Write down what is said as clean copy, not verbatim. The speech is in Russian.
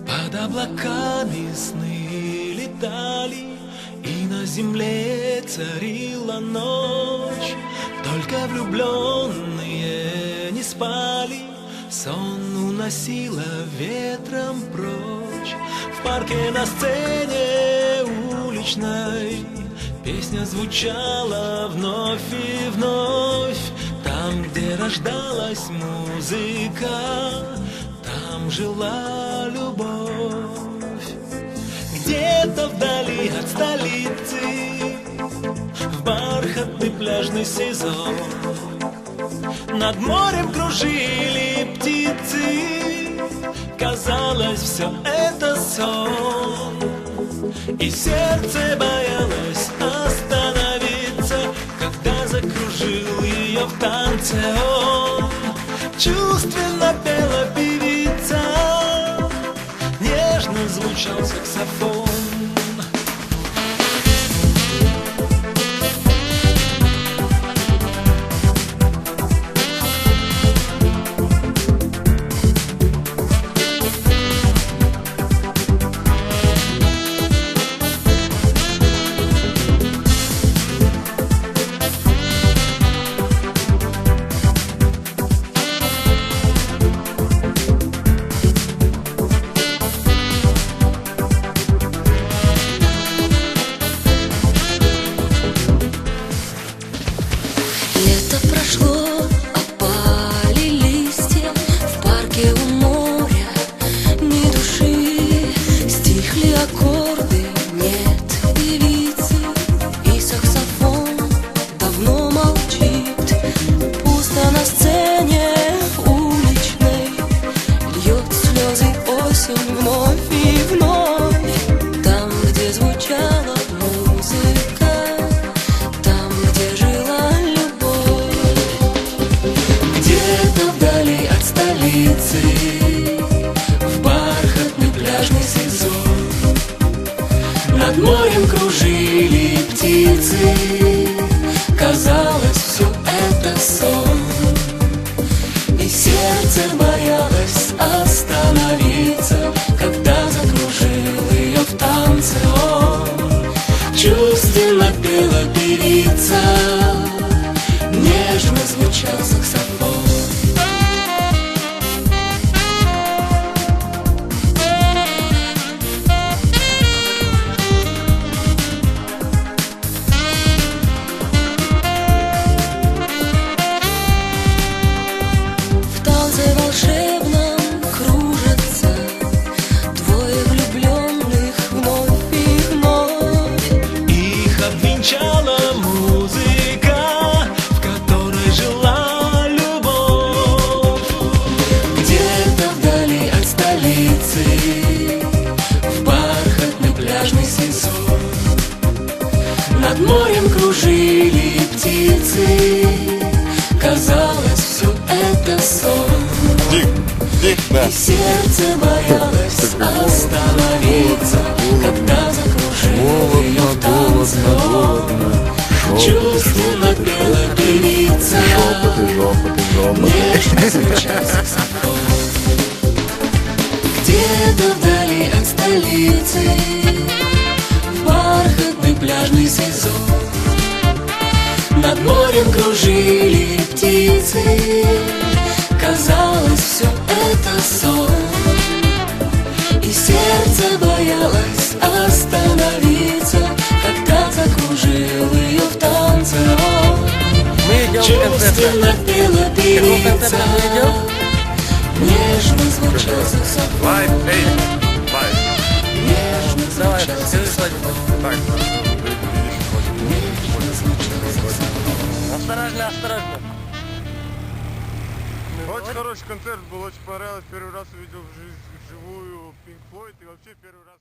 Под облаками сны летали, и на земле царила ночь. Только влюбленные не спали, сон уносило ветром прочь. В парке на сцене уличной песня звучала вновь и вновь. Там, где рождалась музыка, там жила любовь. Где-то вдали от столицы, в бархатный пляжный сезон, над морем кружили птицы. Казалось, все это сон, и сердце боялось остановиться, когда закружил ее в танце он. Чувственно пела певица, нежно звучал саксофон. Вновь и вновь, там, где звучала музыка, там, где жила любовь. Где-то вдали от столицы, в бархатный пляжный сезон, над морем кружили птицы. Казалось, все это сон, и сердце боялось остановиться, когда закружил ее в танце он. Чувственно пела певица, нежно звучал саксофон. Музыка, в которой жила любовь. Где-то вдали от столицы, в бархатный пляжный сезон, над морем кружили птицы. Казалось, все это сон, и сердце боялось остановиться, когда закружил ее в танце он. Чувственно пела певица, нежно звучал саксофон. Где-то вдали от столицы, в бархатный пляжный сезон, над морем кружили птицы. Казалось, все это сон, и сердце боялось остановиться, когда закружил ее в танце он. Чувственно пела певица, нежно звучал саксофон. Нежно звучал саксофон. Осторожно, осторожно. Очень хороший концерт был, очень понравилось. Первый раз увидел вживую Pink Floyd и вообще первый раз...